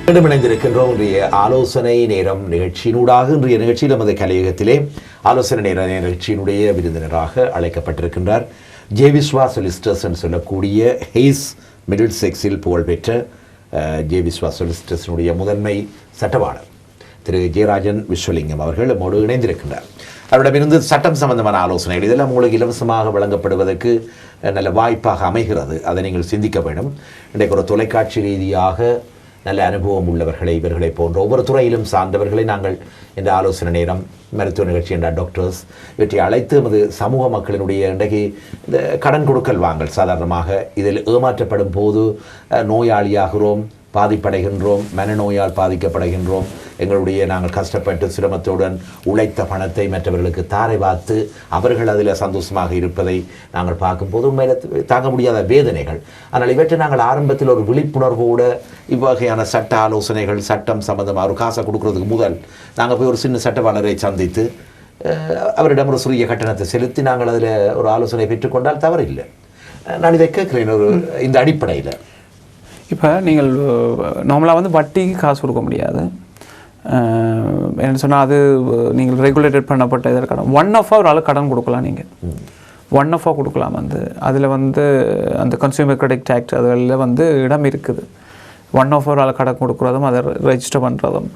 மீண்டும் இணைந்திருக்கின்றோம். இன்றைய ஆலோசனை நேரம் நிகழ்ச்சியினூடாக இன்றைய நிகழ்ச்சியில் நமது கலையகத்திலே ஆலோசனை நேர நிகழ்ச்சியினுடைய விருந்தினராக அழைக்கப்பட்டிருக்கின்றார். ஜேவிஸ்வா சொலிசிட்டர்ஸ் என்று சொல்லக்கூடிய ஹெய்ஸ் மிடில் செக்ஸில் புகழ்பெற்ற ஜேவிஸ்வா சொலிசிட்டர்ஸினுடைய முதன்மை சட்டவாளர் திரு ஜெயராஜன் விஸ்வலிங்கம் அவர்கள் நம்மோடு இணைந்திருக்கின்றார். அவரிடமிருந்து சட்டம் சம்பந்தமான ஆலோசனைகள் இதெல்லாம் உங்களுக்கு இலவசமாக வழங்கப்படுவதற்கு நல்ல வாய்ப்பாக அமைகிறது. அதை நீங்கள் சிந்திக்க வேண்டும். இன்றைக்கு ஒரு தொலைக்காட்சி ரீதியாக நல்ல அனுபவம் உள்ளவர்களை இவர்களை போன்ற ஒவ்வொரு துறையிலும் சார்ந்தவர்களை நாங்கள் இந்த ஆலோசனை நேரம் மருத்துவ நிகழ்ச்சி என்ற டாக்டர்ஸ் இவற்றை அழைத்து நமது சமூக மக்களினுடைய இன்றைக்கு இந்த கடன் கொடுக்கல் வாங்கல் சாதாரணமாக இதில் ஏமாற்றப்படும் போது நோயாளியாகிறோம், பாதிப்படைகின்றோம், மனநோயால் பாதிக்கப்படுகின்றோம். எங்களுடைய நாங்கள் கஷ்டப்பட்டு சிரமத்துடன் உழைத்த பணத்தை மற்றவர்களுக்கு தாரை பார்த்து அவர்கள் அதில் சந்தோஷமாக இருப்பதை நாங்கள் பார்க்கும்போது உண்மையில் தாங்க முடியாத வேதனைகள். ஆனால் இவற்றை நாங்கள் ஆரம்பத்தில் ஒரு விழிப்புணர்வோடு இவ்வகையான சட்ட ஆலோசனைகள் சட்டம் சம்பந்தமாக ஒரு காசை கொடுக்குறதுக்கு முதல் நாங்கள் போய் ஒரு சின்ன சட்டவாளரை சந்தித்து அவரிடம் ஒரு சிறிய கட்டணத்தை செலுத்தி நாங்கள் அதில் ஒரு ஆலோசனை பெற்றுக்கொண்டால் தவறில்லை. நான் இதை கேட்குறேன் ஒரு இந்த அடிப்படையில். இப்போ நீங்கள் நார்மலாக வந்து வட்டிக்கு காசு கொடுக்க முடியாது. என்ன சொன்னால் அது நீங்கள் ரெகுலேட்டட் பண்ணப்பட்ட இதற்கான 1 ஒரு ஆள் கடன் கொடுக்கலாம். நீங்கள் 1 கொடுக்கலாம். வந்து அதில் வந்து அந்த கன்சியூமர் கிரெடிட் ஆக்ட் அதில் வந்து இடம் இருக்குது. 1 ஒரு ஆள் கடன் கொடுக்குறதும் அதை ரெஜிஸ்டர் பண்ணுறதும்.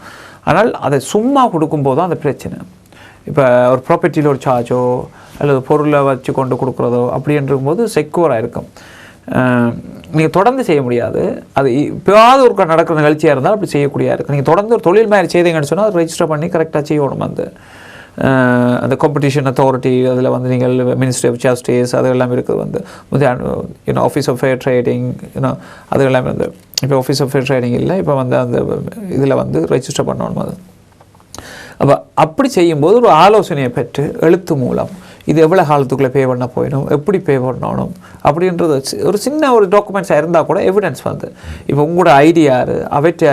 ஆனால் அதை சும்மா கொடுக்கும்போதும் அந்த பிரச்சனை. இப்போ ஒரு ப்ராப்பர்ட்டியில் ஒரு சார்ஜோ அல்லது பொருளை வச்சு கொண்டு கொடுக்குறதோ அப்படின்றும் போது செக்யூராக இருக்கும். நீங்கள் தொடர்ந்து செய்ய முடியாது. அது இப்போயாவது ஒரு நடக்கிற நிகழ்ச்சியாக இருந்தால் அப்படி செய்யக்கூடியதாக இருக்குது. நீங்கள் தொடர்ந்து ஒரு தொழில் மாதிரி செய்தீங்கன்னு சொன்னால் அதை ரெஜிஸ்டர் பண்ணி கரெக்டாக செய்யணும். அந்த காம்படிஷன் அத்தாரிட்டி அதில் வந்து நீங்கள் மினிஸ்ட்ரி ஆஃப் ஜஸ்டிஸ் அது எல்லாமே இருக்குது. வந்து ஆஃபீஸ் ஆஃப் ஃபேர் ட்ரேடிங் அது எல்லாமே வந்து இப்போ ஆஃபீஸ் ஆஃப் ஃபேர் ட்ரேடிங் இல்லை, இப்போ வந்து அந்த இதில் வந்து ரெஜிஸ்டர் பண்ணணும். அது அப்போ அப்படி செய்யும்போது ஒரு ஆலோசனையை பெற்று எழுத்து மூலம் இது எவ்வளோ காலத்துக்குள்ளே பே பண்ண போயிடும், எப்படி பே பண்ணணும் அப்படின்றது ஒரு சின்ன ஒரு டாக்குமெண்ட்ஸாக இருந்தால் கூட எவிடன்ஸ் வந்து இப்போ உங்களோட ஐடியாரு அவற்றை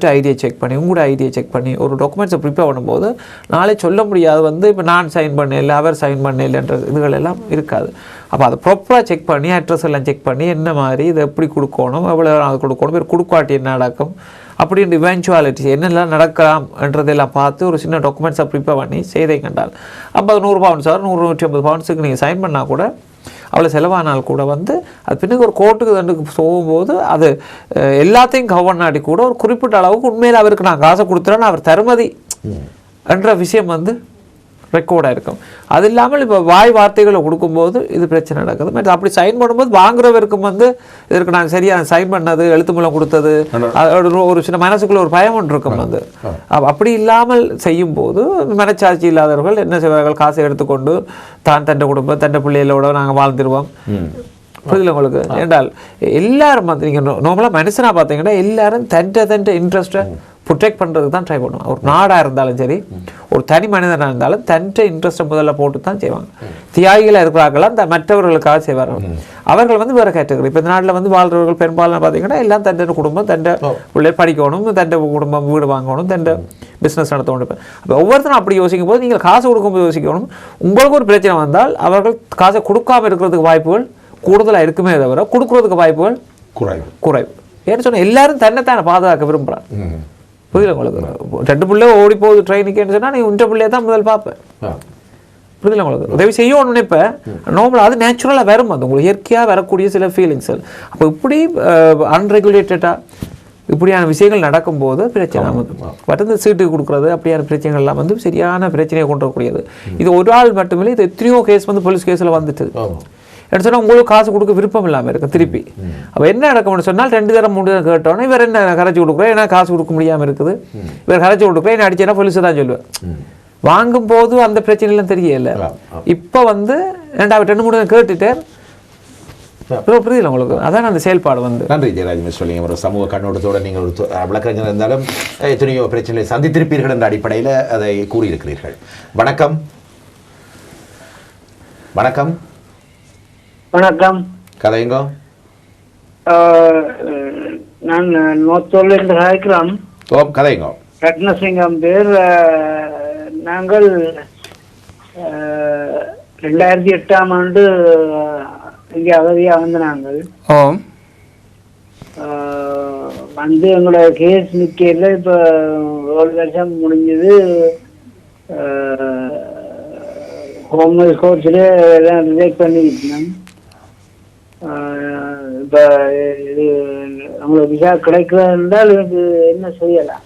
ஐடியா செக் பண்ணி உங்களோட ஐடியா செக் பண்ணி ஒரு டாக்குமெண்ட்ஸை ப்ரிப்பேர் பண்ணும்போது நாளை சொல்ல முடியாது வந்து இப்போ நான் சைன் பண்ண இல்லை அவர் சைன் பண்ண இல்லைன்ற இதுகள் எல்லாம் இருக்காது. அப்போ அதை ப்ராப்பராக செக் பண்ணி அட்ரஸ் எல்லாம் செக் பண்ணி என்ன மாதிரி இதை எப்படி கொடுக்கணும், எவ்வளோ நாள் கொடுக்கணும், ஒரு கொடுக்காட்டி என்ன நடக்கும் அப்படின்ற இவென்ச்சுவாலிட்டிஸ் என்னெல்லாம் நடக்கலாம்ன்றதெல்லாம் பார்த்து ஒரு சின்ன டாக்குமெண்ட்ஸை ப்ரிப்பேர் பண்ணி செய்தை கண்டால் 50-100 பவுண்ட்ஸ் 100-150 பவுண்ட்ஸுக்கு நீங்கள் சைன் பண்ணால் கூட அவ்வளோ செலவானால் கூட வந்து அது பின்னுக்கு ஒரு கோர்ட்டுக்கு தண்டுக்கு போகும்போது அது எல்லாத்தையும் கவர் நாடி கூட ஒரு குறிப்பிட்ட அளவுக்கு உண்மையில் அவருக்கு நான் காசை கொடுத்துறேன்னு அவர் தருமதி என்ற விஷயம் வந்து ரெக்கார்டாக இருக்கும். அது இல்லாமல் இப்போ வாய் வார்த்தைகளை கொடுக்கும்போது இது பிரச்சனை நடக்குது. மற்ற அப்படி சைன் பண்ணும்போது வாங்குறவருக்கும் வந்து இதற்கு நான் சரியாக சைன் பண்ணது எழுத்து மூலம் கொடுத்தது ஒரு சின்ன மனசுக்குள்ள ஒரு பயம் ஒன்று இருக்கும். வந்து அப்படி இல்லாமல் செய்யும்போது மனச்சாட்சி இல்லாதவர்கள் என்ன செய்வார்கள், காசை எடுத்துக்கொண்டு தன் குடும்பம் தன் பிள்ளைகளோட நாங்கள் வாழ்ந்துருவோம். புரிதல உங்களுக்கு? என்றால் எல்லாரும் வந்து நீங்கள் நார்மலாக மனுஷனாக பார்த்தீங்கன்னா எல்லாரும் தன் இன்ட்ரெஸ்ட்டை ப்ரொடெக்ட் பண்ணுறதுக்கு தான் ட்ரை பண்ணுவாங்க. ஒரு நாடாக இருந்தாலும் சரி, ஒரு தனி மனிதனாக இருந்தாலும் தன்ட்ட இன்ட்ரெஸ்ட்டை முதல்ல போட்டு தான் செய்வாங்க. தியாகிகளாக இருக்கிறார்களாம் மற்றவர்களுக்காக செய்வாங்க. அவர்கள் வந்து வேறு கேட்டகரி. இப்போ இந்த நாட்டில் வந்து வாழ்றவர்கள் பெரும்பாலும் பார்த்தீங்கன்னா எல்லாம் தன் குடும்பம் தன் பிள்ளை படிக்கணும், தன் குடும்பம் வீடு வாங்கணும், தன் பிஸ்னஸ் நடத்தணும். அப்போ ஒவ்வொருத்தரும் அப்படி யோசிக்கும் போது நீங்கள் காசு கொடுக்கும்போது யோசிக்கணும். உங்களுக்கு ஒரு பிரச்சனை வந்தால் அவர்கள் காசை கொடுக்காமல் இருக்கிறதுக்கு வாய்ப்புகள் கூடுதலாக இருக்குமே தவிர கொடுக்குறதுக்கு வாய்ப்புகள் குறைவு. ஏன்னு சொன்னால் எல்லாரும் தன்னைத்தானே பாதுகாக்க விரும்புகிறாங்க. புரியல உங்களுக்கு? 2 பிள்ளை ஓடி போகுது ட்ரெயினுக்குன்னு சொன்னால் நீ உன்ற பிள்ளையை தான் முதல் பார்ப்பேன். புரியல உங்களுக்கு? உதவி செய்யணும்னு நினைப்பேன். நார்மலாக அது நேச்சுரலாக வரும். அது உங்களுக்கு இயற்கையாக வரக்கூடிய சில ஃபீலிங்ஸுகள். அப்போ இப்படி அன்ரெகுலேட்டடாக இப்படியான விஷயங்கள் நடக்கும்போது பிரச்சனை வந்து சீட்டு கொடுக்குறது அப்படியான பிரச்சனைகள்லாம் வந்து சரியான பிரச்சனையை கொண்டு வரக்கூடியது. இது ஒரு ஆள் மட்டுமில்லை, இது எத்தனையோ கேஸ் வந்து போலீஸ் கேஸில் வந்துட்டு எடுத்து சொன்னால் உங்களுக்கு காசு கொடுக்க விருப்பம் இல்லாமல் இருக்குது திருப்பி. அப்போ என்ன நடக்கும்னு சொன்னால் 2 தரம் 3 தரம் கேட்டோன்னே இவர் என்ன கரைச்சி கொடுக்குறோம், ஏன்னா காசு கொடுக்க முடியாமல் இருக்குது, இவர் கரைச்சி கொடுக்குறோம், என்ன அடிச்சேன்னா போலீஸை தான் சொல்லுவேன். வாங்கும் போது அந்த பிரச்சனைலாம் தெரியல. இப்போ வந்து 2-3 தரம் கேட்டுட்டு புரியல உங்களுக்கு? அதான் அந்த செயல்பாடு வந்து. நன்றி ஜெயராஜ் சொல்லிங்க. ஒரு சமூக கண்ணோட்டத்தோடு நீங்கள் ஒரு வழக்கறிஞர் இருந்தாலும் எத்தனையோ பிரச்சனைகளை சந்தித்திருப்பீர்கள் என்ற அடிப்படையில் அதை கூறியிருக்கிறீர்கள். வணக்கம். வணக்கம். வணக்கம். கதைங்கோ. நான் நோத்தூர்லேருந்து கதைக்கிறோம். ஓம் கதைங்கோ. ரத்னசிங்கம் பேர். நாங்கள் 2008ஆம் ஆண்டு இங்கே அகதியாக வந்து நாங்கள் வந்து எங்களோட கேஸ் நிற்கல. இப்போ ஒரு வருஷம் முடிஞ்சது. ஹோம்ஸ் கோர்ட்ஸில் எல்லாம் ரிஜெக்ட் பண்ணிக்கிட்டேன். இப்போ இது உங்களுக்கு விசா கிடைக்கிறதா இருந்தால் எனக்கு என்ன செய்யலாம்?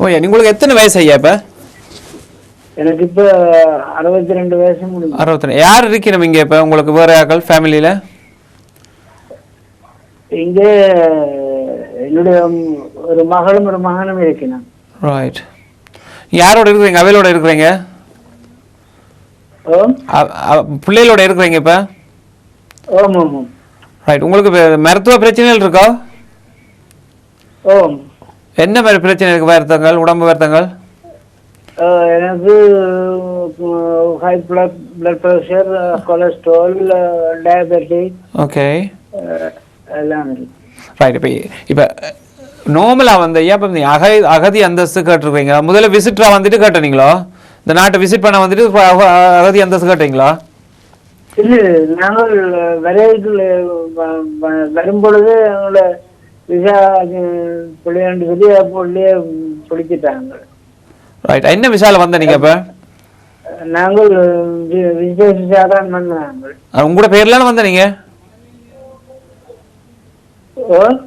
ஓய்யா உங்களுக்கு எத்தனை வயசு ஐயா இப்போ? எனக்கு இப்போ 62 வயசு முடிஞ்சு. 62. யார் இருக்கணும் இங்கே இப்போ உங்களுக்கு வேறு ஆக்கள் ஃபேமிலியில்? இங்கே என்னுடைய ஒரு மகளும் ஒரு மகனும் இருக்கணும். ரைட். யாரோட இருக்கிறீங்க? அவையோட இருக்கிறீங்க? பிள்ளைகளோட இருக்கிறீங்க இப்போ? ஓம் ஓம் ஓம். ரைட். உங்களுக்கு மருத்துவ பிரச்சனைகள் இருக்கா? ஓம். என்ன மாதிரி பிரச்சனை இருக்கு? வருத்தங்கள், உடம்பு வருத்தங்கள்? எனக்கு high blood pressure, cholesterol, diabetic. Okay. எல்லாம் இருக்கு. ரைட். இப்போ நார்மலாக வந்து ஐயா இப்போ அகதி அந்தஸ்து கேட்டுருக்கீங்க. முதல்ல விசிட்டராக வந்துட்டு கேட்டீங்களோ? இந்த நாட்டை விசிட் பண்ண வந்துட்டு அகதி அந்தஸ்து கேட்டீங்களா? இல்லை, நாங்கள் விரைவில் வரும்பொழுது எங்களோட விசா பிள்ளையாண்டு சொல்லி அப்போலேயே பிடிச்சிட்டாங்க. ரைட். என்ன விசால வந்த நீங்கள் இப்போ? நாங்கள் விசேஷ விசா தான் பண்ணாங்க. உங்களோட பேர்லாம் வந்த நீங்கள்?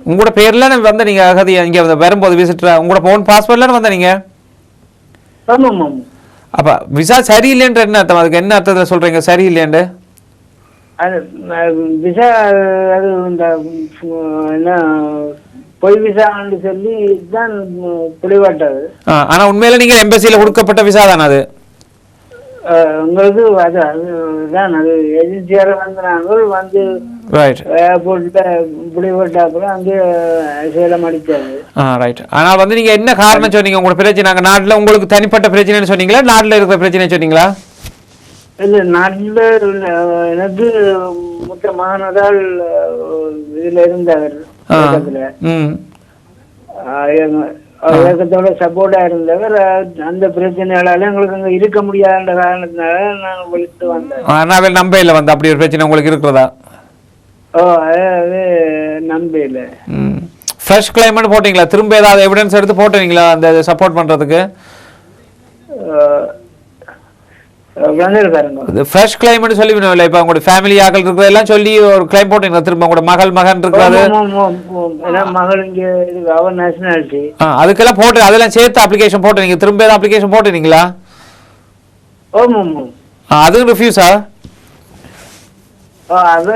உங்களோட பேர்ல வந்த நீங்க அகதி இங்க வரும்போது விசிட்டர் உங்களோட போன் பாஸ்போர்ட்ல வந்த நீங்க? ஆமாம் ஆமாம். அப்ப விசா சரியில்லைன்ற என்ன அர்த்தம்? அதுக்கு என்ன அர்த்தத்தில் சொல்றீங்க சரியில்லைன்னு? அது விசா அது இந்த என்ன பொய் விசான்னு சொல்லி தான் புலிவாட்டது. ஆனா உண்மையில நீங்க எம்பசியில கொடுக்கப்பட்ட விசா தானே அது? உங்களுக்கு அது அதுதான் அது ஏஜென்சியார வந்து நாங்கள் வந்து ரைட் ஏர்போர்ட்ல புலிவாட்ட அப்புறம் அங்கே சேலம் அடிச்சாரு. ரைட். ஆனால் வந்து நீங்க என்ன காரணம் சொன்னீங்க? உங்களோட பிரச்சனை நாங்கள் நாட்டில் உங்களுக்கு தனிப்பட்ட பிரச்சனைன்னு சொன்னீங்களா, நாட்டில் இருக்கிற பிரச்சனை சொன்னீங்களா? இல்லை, நாட்டில் எனக்கு முத்த மகனதால் இதுல இருந்தார் இயக்கத்தோட சப்போர்ட்டா இருந்தவர். அந்த பிரச்சனையால எங்களுக்கு அங்க இருக்க முடியாத காரணத்தினால நாங்க விழித்து வந்தோம். ஆனால் நம்பையில் வந்து அப்படி ஒரு பிரச்சனை உங்களுக்கு இருக்கிறதா? அது நம்பையில் ஃப்ரெஷ் கிளைம்னு போட்டீங்களா? திரும்ப ஏதாவது எவிடன்ஸ் எடுத்து போட்டீங்களா அந்த சப்போர்ட் பண்றதுக்கு? ஃப்ரெஷ் கிளைம்னு சொல்லி இல்லை, இப்போ உங்களோட ஃபேமிலி ஆக்கள் இருக்கிறதெல்லாம் சொல்லி ஒரு கிளைம் போட்டீங்களா? திரும்ப உங்களோட மகன் இருக்கிறாரு, மகள் இங்க அவர் நேஷனாலிட்டி, அதுக்கெல்லாம் போட்டு அதெல்லாம் சேர்த்து அப்ளிகேஷன் போட்டீங்க. திரும்ப ஏதாவது அப்ளிகேஷன் போட்டீங்களா? அதுவும் ரிஃப்யூஸா? அது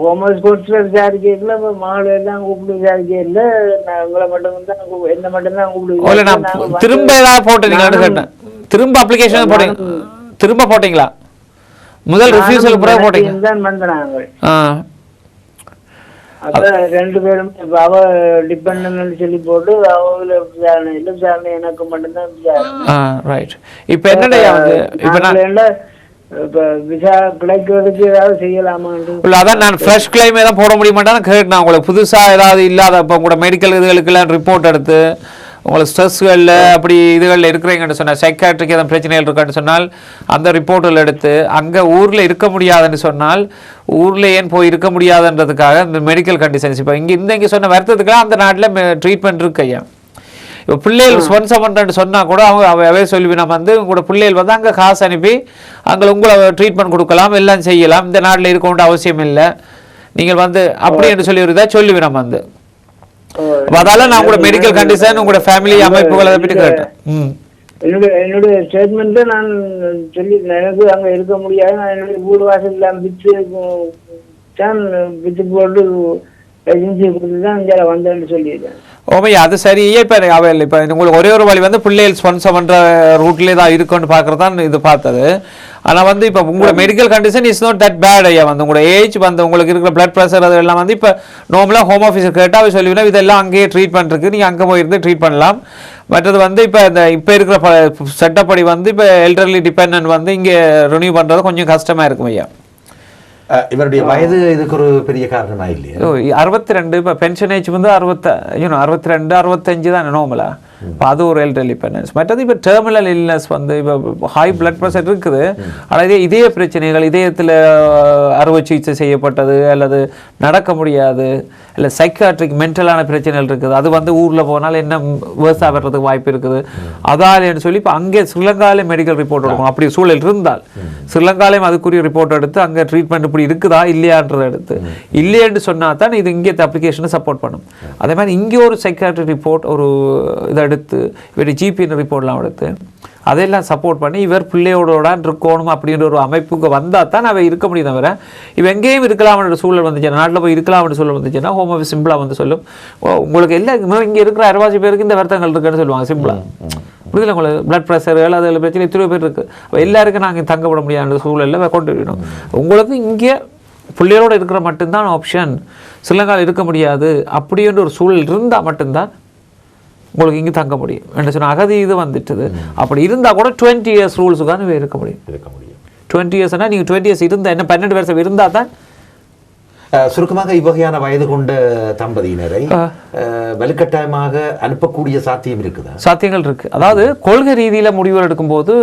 ஹோம்ஸ் கோர்ட்ஸ்ல விசாரிக்கல, மகள் எல்லாம் கூப்பிட்டு விசாரிக்கல, உங்களை மட்டும்தான் என்ன மட்டும்தான் கூப்பிட்டு. திரும்ப ஏதாவது போட்டீங்களான்னு கேட்டேன். திரும்ப அப்ளிகேஷன் போட்டீங்க? திரும்ப போட்டீங்களா? முதல் ரிஃப்யூசல் பிறகு போட்டீங்க? அப்ப ரெண்டு பேரும் அவ டிபெண்ட் சொல்லி போட்டு அவங்கள விசாரணை இல்லை, விசாரணை எனக்கு மட்டும்தான் விசாரணை. ரைட். இப்போ என்னடையா வந்து இப்போ நான் இப்போ விசா கிடைக்கிறதுக்கு ஏதாவது செய்யலாமா? இல்லை, அதான் நான் ஃப்ரெஷ் கிளைமே தான் போட முடியுமாட்டான்னு கேட்டேன். உங்களுக்கு புதுசாக ஏதாவது இல்லாத இப்போ உங்களோட மெடிக்கல் இதுகளுக்கெல்லாம் ரிப்போர்ட் எடுத்து உங்களுக்கு ஸ்ட்ரெஸ்களில் அப்படி இதுகளில் இருக்கிறீங்கன்னு சொன்னால், சைக்காட்ரிக் எதாவது பிரச்சனைகள் இருக்கான்னு சொன்னால் அந்த ரிப்போர்ட்டில் எடுத்து அங்கே ஊரில் இருக்க முடியாதுன்னு சொன்னால் ஊரில் ஏன் போய் இருக்க முடியாதுன்றதுக்காக இந்த மெடிக்கல் கண்டிஷன்ஸ் இப்போ இங்கே சொன்ன வருத்தத்துக்கெல்லாம் அந்த நாட்டில் ட்ரீட்மெண்ட் இருக்கு ஐயா. இப்போ பிள்ளைகள் ஸ்பான்சர் பண்ணுறேன்னு சொன்னால் கூட அவே சொல்லி நம்ம வந்து உங்களோட பிள்ளைகள் வந்து அங்கே காசு அனுப்பி அங்கே உங்களை ட்ரீட்மெண்ட் கொடுக்கலாம், எல்லாம் செய்யலாம், இந்த நாட்டில் இருக்கணுன்ற அவசியம் இல்லை, நீங்கள் வந்து அப்படி என்று சொல்லி ஒரு இதாக சொல்லுவேன் நம்ம வந்து. அதால நான் உங்களோட மெடிக்கல் கண்டிஷன் உங்களோட ஃபேமிலி அமைப்புகளை பற்றி கேட்டேன். என்னுடைய ஸ்டேட்மெண்ட்ல நான் சொல்லி எனக்கு அங்க இருக்க முடியாது, நான் என்னுடைய வீடு வாசல் எல்லாம் விற்று தான் விற்று போட்டு ஏஜென்சி கொடுத்து தான் இங்கே வந்தேன்னு சொல்லியிருக்கேன். ஓமையா அது சரி. இப்போ அவையில் இப்போ உங்களுக்கு ஒரே ஒரு வழி வந்து பிள்ளைகள் ஸ்பான்சர் பண்ணுற ரூட்லேயே தான் இருக்குன்னு பார்க்குறது தான் இது பார்த்தது. ஆனால் வந்து இப்போ உங்களோட medical condition is not that bad ஐயா. வந்து உங்களோட ஏஜ் வந்து உங்களுக்கு இருக்கிற பிளட் ப்ரெஷர் அதெல்லாம் வந்து இப்போ நார்மலாக ஹோம் ஆஃபீஸர் கேட்டால் அவை சொல்லுவீங்கன்னா இதெல்லாம் அங்கேயே ட்ரீட்மெண்ட் இருக்குது, நீங்கள் அங்கே போயிருந்து ட்ரீட் பண்ணலாம். மற்றது வந்து இப்போ இருக்கிற சட்டப்படி வந்து இப்போ எல்டர்லி டிபெண்டன்ட் வந்து இங்கே ரினியூ பண்ணுறது கொஞ்சம் கஷ்டமாக இருக்கும் ஐயா. இவருடைய வயது இதுக்கு ஒரு பெரிய காரணமா இல்லையா? 62. இப்போ பென்ஷன் ஏஜ் வந்து 62 65 தான் நார்மலா. இப்போ அது ஒரு எல்டர்லி டிபெண்டன்ஸ். மற்றது இப்போ டெர்மினல் இல்னஸ் வந்து இப்போ ஹை பிளட் ப்ரெஷர் இருக்குது, ஆனால் இதய பிரச்சனைகள், இதயத்தில் அறுவை சிகிச்சை செய்யப்பட்டது அல்லது நடக்க முடியாது, இல்லை சைக்காட்ரிக் மென்டலான பிரச்சனைகள் இருக்குது, அது வந்து ஊரில் போனால் என்ன வேர்ஸாக வர்றதுக்கு வாய்ப்பு இருக்குது. அதாலேன்னு சொல்லி இப்போ அங்கே ஸ்ரீலங்காலே மெடிக்கல் ரிப்போர்ட் எடுக்கணும். அப்படி சூழல் இருந்தால் ஸ்ரீலங்காலையும் அதுக்குரிய ரிப்போர்ட் எடுத்து அங்கே ட்ரீட்மெண்ட் இப்படி இருக்குதா இல்லையான்றதை எடுத்து இல்லைன்னு சொன்னால் தான் இது இங்கே அப்ளிகேஷனை சப்போர்ட் பண்ணும். அதே மாதிரி இங்கே ஒரு சைக்காட்ரிக் ரிப்போர்ட் ஒரு இதை எடுத்து இவருடைய ஜிபின்னு ரிப்போர்ட்லாம் எடுத்து அதெல்லாம் சப்போர்ட் பண்ணி இவர் பிள்ளையோடான் இருக்கணும் அப்படின்ற ஒரு அமைப்புக்கு வந்தால் தான் அவ இருக்க முடியும். தவிர இவன் எங்கேயும் இருக்கலாம்ன்ற சூழல் வந்துச்சுன்னா, நாட்டில் போய் இருக்கலாம்னு சூழல் வந்துச்சுன்னா ஹோம் ஆஃபீஸ் சிம்பிளாக வந்து சொல்லும், உங்களுக்கு எல்லாம் இங்கே இருக்கிற அரைவாசி பேருக்கு இந்த வருத்தங்கள் இருக்குன்னு சொல்லுவாங்க சிம்பிளாக. புரியுதுல உங்களுக்கு பிளட் ப்ரெஷர் அதில் பிரச்சனை எத்தனை பேர் இருக்குது, எல்லாருக்கும் நாங்கள் தங்கப்பட முடியாத சூழலில் கொண்டு வரணும். உங்களுக்கு இங்கே பிள்ளையோடு இருக்கிற மட்டும்தான் ஆப்ஷன், ஸ்ரீலங்காவில் இருக்க முடியாது அப்படின்ற ஒரு சூழல் இருந்தால் மட்டும்தான் உங்களுக்கு இங்கே தங்க முடியும். என்ன சொன்னால் அகதி இது வந்துட்டுது. அப்படி இருந்தால் கூட 20 years ரூல்ஸுக்கான இருக்க முடியும். 20 yearsனால் நீங்கள் 20 years இருந்தால் என்ன 12 வருஷம் இருந்தால் தான். சுருக்கமாக இவ்வகையான வயது கொண்ட தம்பதியினரை வலுக்கட்டாயமாக அனுப்பக்கூடிய சாத்தியம் இருக்குதா? சாத்தியங்கள் இருக்குது. அதாவது கொள்கை ரீதியில் முடிவுகள் எடுக்கும்போது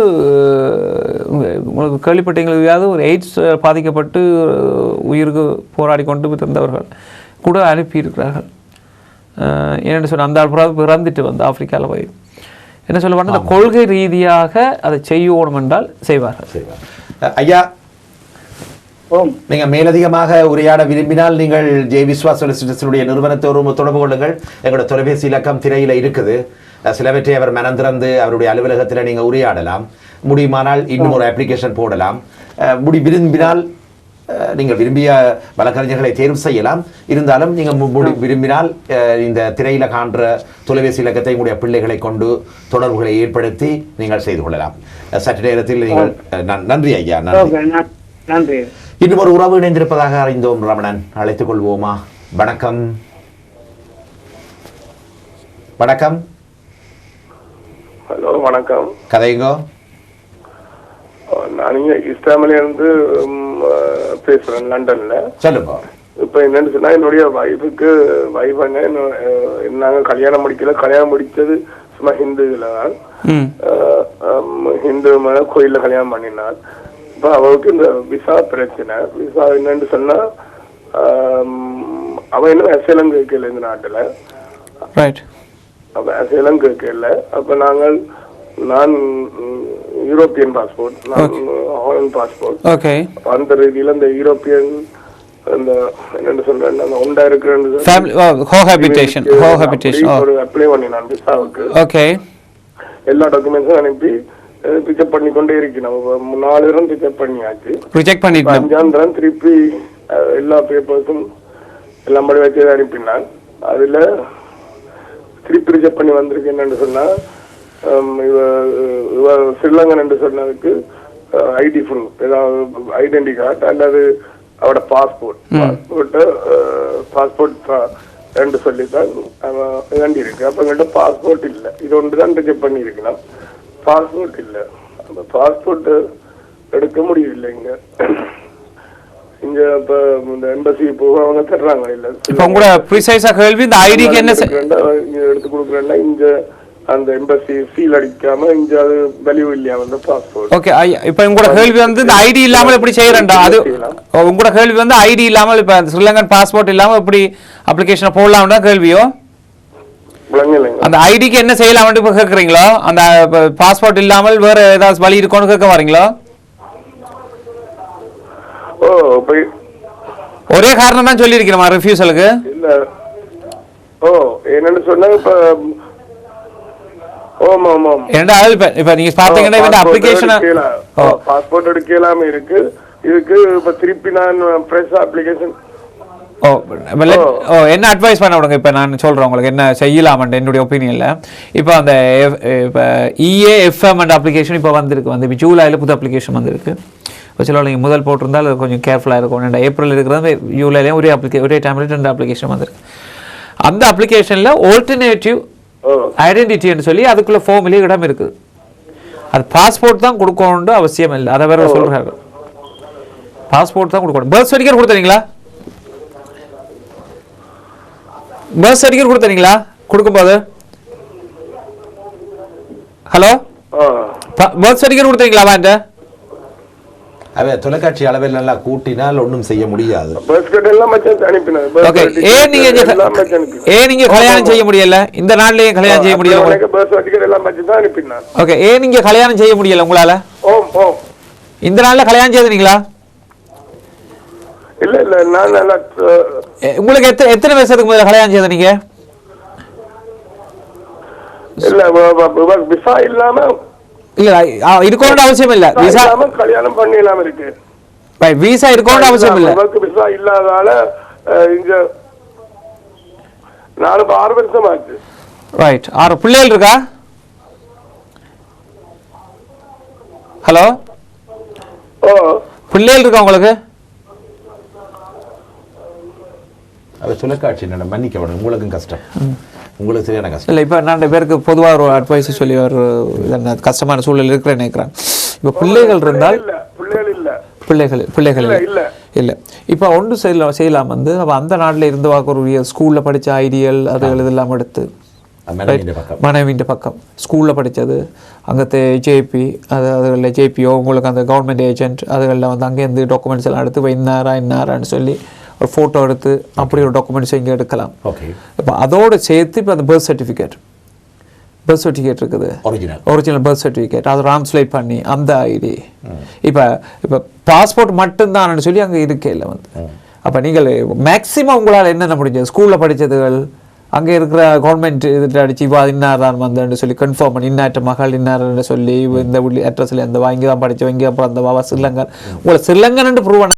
உங்களுக்கு கேள்விப்பட்டீங்களுக்கு ஒரு எய்ட்ஸ் பாதிக்கப்பட்டு உயிருக்கு போராடி கொண்டு இருந்தவர்கள் கூட அனுப்பியிருக்கிறார்கள். என்னென்னு சொன்னால் அந்த பிறந்துட்டு வந்து ஆப்பிரிக்காவில் போய் என்ன சொல்லுவாங்க, அந்த கொள்கை ரீதியாக அதை செய்யணும் என்றால் செய்வார்கள். ஐயா, நீங்கள் மேலதிகமாக உரையாட விரும்பினால் நீங்கள் ஜே விஸ்வா சொலிசிட்டர்ஸுடைய நிறுவனத்தோடு தொடர்பு கொள்ளுங்கள். எங்களோட தொலைபேசி இலக்கம் திரையில் இருக்குது. சிலவற்றை அவர் மனந்திறந்து அவருடைய அலுவலகத்தில் நீங்கள் உரையாடலாம். முடியுமானால் இன்னும் ஒரு அப்ளிகேஷன் போடலாம். விரும்பினால் நீங்கள் விரும்பிய வழக்கறிஞர்களை தேர்வு செய்யலாம். இருந்தாலும் நீங்கள் விரும்பினால் இந்த திரையில காண்ற தொலைபேசி இலக்கத்தை உங்களுடைய பிள்ளைகளை கொண்டு தொடர்புகளை ஏற்படுத்தி நீங்கள் செய்து கொள்ளலாம். சற்று நேரத்தில் நீங்கள் நன்றி ஐயா. நன்றி. இன்னும் ஒரு உறவு இணைந்திருப்பதாக அறிந்தோம். ரமணன், அழைத்துக் கொள்வோமா? வணக்கம். வணக்கம். ஹலோ, வணக்கம். கதைங்கோ. நான் இங்க இஸ்லாமில இருந்து பேசுறேன், லண்டன்ல. சொல்லுங்க. இப்ப என்னன்னு சொன்னா, என்னுடைய வைஃபுக்கு நாங்க கல்யாணம் முடிச்சது சும்மா ஹிந்துல தான். ஹிந்து கோயில்ல கல்யாணம் பண்ணினார். இப்ப அவருக்கு இந்த விசா பிரச்சனை. விசா என்னன்னு சொன்னா, அவ இன்னும் அசைலம் கேட்கல இந்த நாட்டுல. அப்ப அசைலம் கேட்கல. அப்ப நான் யூரோப்பியன் பாஸ்போர்ட், நான் ஹாலண்ட் பாஸ்போர்ட். அந்த ரீதியில இந்த யூரோப்பியன் அந்த என்ன சொல்றேன், அந்த உண்டா இருக்கிற அப்ளை பண்ணி நான் விசாவுக்கு எல்லா டாக்குமெண்ட்ஸும் அனுப்பி பிக்கப் பண்ணி கொண்டே இருக்கு. நம்ம 4 தரம் பிக்கப் பண்ணியாச்சு. 5ஆம் தரம் திருப்பி எல்லா பேப்பர்ஸும் எல்லாம் படி வச்சு அனுப்பினான். அதுல திருப்பி ரிஜெக்ட் பண்ணி வந்திருக்கு. என்னன்னு சொன்னா, ஸ்ரீலங்கன் என்று சொன்னதுக்கு ஐடி ப்ரூஃப், ஏதாவது ஐடென்டி கார்டு அல்லது அவட பாஸ்போர்ட் ரெண்டு சொல்லித்தான் வேண்டி இருக்கு. அப்ப எங்கள்கிட்ட பாஸ்போர்ட் இல்லை. இது ஒன்று தான் ரிஜெக்ட் பண்ணி இருக்கலாம். பாஸ்போர்ட் இல்லை. அந்த பாஸ்போர்ட் எடுக்க முடியவில்லை இங்க. இங்க இப்ப இந்த எம்பசி போக அவங்க தர்றாங்க இல்ல. இப்ப உங்களோட ப்ரிசைஸா கேள்வி இந்த ஐடிக்கு என்ன எடுத்து கொடுக்குறேன்னா இங்க அந்த எம்பசி சீல் அடிக்காம இங்க அது வேல்யூ இல்லையா அந்த பாஸ்போர்ட். ஓகே, இப்ப உங்களோட கேள்வி வந்து இந்த ஐடி இல்லாமல் எப்படி செய்யறேன்டா? அது உங்களோட கேள்வி வந்து ஐடி இல்லாமல் இப்ப ஸ்ரீலங்கன் பாஸ்போர்ட் இல்லாம எப்படி அப்ளிகேஷன் போடலாம்டா கேள்வியோ? அந்த ஐடிக்கு என்ன செய்யலாம் இப்ப கேக்குறீங்களோ? அந்த பாஸ்போர்ட் இல்லாமல் வேற ஏதாவது வழி இருக்கும்னு கேட்க வரீங்களோ? ஒரே காரணம் தான் சொல்லி இருக்கிறோமா ரிஃப்யூசலுக்கு? இல்ல. என்னன்னு சொன்னா இப்ப இப்ப நீங்க பாத்தீங்கன்னா இந்த அப்ளிகேஷன் பாஸ்போர்ட் எடுக்கலாம இருக்கு. இதுக்கு இப்ப திருப்பி நான் ஃப்ரெஷ் அப்ளிகேஷன் என்ன அட்வைஸ் பண்ண விடுங்க. இப்போ நான் சொல்கிறேன் உங்களுக்கு என்ன செய்யலாமன்ற என்னுடைய ஒப்பீனியனில். இப்போ அந்த இப்போ EAFM அண்ட் அப்ளிகேஷன் இப்போ வந்திருக்கு. வந்து இப்போ ஜூலையில் புது அப்ளிகேஷன் வந்திருக்கு. இப்போ சில நீங்கள் முதல் போட்டிருந்தால் கொஞ்சம் கேர்ஃபுல்லாக இருக்கும். ஏப்ரல் இருக்கிறது ஜூலைலையும் ஒரே டைமில் 2 அப்ளிகேஷன் வந்திருக்கு. அந்த அப்ளிகேஷனில் ஆல்டர்னேட்டிவ் ஐடென்டிட்டின்னு சொல்லி அதுக்குள்ள ஃபார்ம்லேயே இடம் இருக்குது. அது பாஸ்போர்ட் தான் கொடுக்கணும்னு அவசியம் இல்லை. அதை வேற சொல்கிறாங்க. பாஸ்போர்ட் தான் கொடுக்கணும். பர்த் சர்டிஃபிகேட் கொடுத்தீங்களா? பர்த் சர்டிஃபிகேட் கொடுத்தீங்களா? கொடுக்கும்போது ஹலோ பர்த் சர்டிஃபிகேட் கொடுத்தீங்களா வாண்ட அவ தொலைக்காட்சி அளவில் நல்லா கூட்டினால் ஒன்றும் செய்ய முடியாது. ஓகே ஏன் நீங்க கல்யாணம் செய்ய முடியல இந்த நாள்லயே கல்யாணம் செய்ய முடியல? ஓகே ஏன் நீங்க கல்யாணம் செய்ய முடியல உங்களால? இந்த நாள்ல கல்யாணம் செய்தீங்களா? இல்ல இல்ல நான் உங்களுக்கு எத்தனை வருஷத்துக்கு முதல்ல கல்யாணம் செய்த நீங்க? இல்ல விசா இல்லாம இல்ல இருக்கணும்னு அவசியம் இல்ல. விசா கல்யாணம் பண்ணிடலாம் இருக்கு. விசா இருக்கணும்னு அவசியம் இல்ல. விசா இல்லாதால இங்க 6 வருஷம் ஆச்சு. ரைட். 6 பிள்ளைகள் இருக்கா? ஹலோ பிள்ளைகள் இருக்கா உங்களுக்கு? அது தொலைக்காட்சி மன்னிக்க வேணும், உங்களுக்கும் கஷ்டம், உங்களுக்கு சரியான கஷ்டம் இல்லை. இப்போ நான் பேருக்கு பொதுவாக ஒரு அட்வைஸ் சொல்லி ஒரு கஷ்டமான சூழல் இருக்கிறேன்னு நினைக்கிறேன். இப்போ பிள்ளைகள் இருந்தால் பிள்ளைகள் இல்லை இப்போ ஒன்று செய்யலாம் வந்து அப்போ அந்த நாட்டில் இருந்து வாக்கக்கூடிய ஸ்கூலில் படித்த ஐடியல் அதுகள் இதெல்லாம் எடுத்து மனைவியின் பக்கம் ஸ்கூலில் படித்தது அங்கே ஜேபி அதுகளில் ஜேபிஓ உங்களுக்கு அந்த கவர்மெண்ட் ஏஜென்ட் அதுகளில் வந்து அங்கேருந்து டாக்குமெண்ட்ஸ் எல்லாம் எடுத்து இன்னாரான்னு சொல்லி ஒரு ஃபோட்டோ எடுத்து அப்படி ஒரு டாக்குமெண்ட்ஸ் இங்கே எடுக்கலாம். இப்போ அதோடு சேர்த்து இப்போ அந்த பர்த் சர்டிஃபிகேட் இருக்குது, ஒரிஜினல் பர்த் சர்டிஃபிகேட் அதை ட்ரான்ஸ்லேட் பண்ணி அந்த ஐடி இப்போ பாஸ்போர்ட் மட்டும்தான் சொல்லி அங்கே இருக்கே இல்லை வந்து. அப்போ நீங்கள் மேக்ஸிமம் உங்களால் என்னென்ன முடிஞ்சது ஸ்கூலில் படித்ததுகள் அங்கே இருக்கிற கவர்மெண்ட் இதில் அடிச்சு இப்போ இன்னார் வந்தேன்னு சொல்லி கன்ஃபார்ம் பண்ணி இன்னாற்ற மகள் இன்னார்னு சொல்லி இந்த அட்ரஸில் இந்த வாங்கி தான் படித்தவங்க அப்புறம் அந்த ஸ்ரீலங்கன் உங்களை ஸ்ரீலங்கன்னு ப்ரூவ்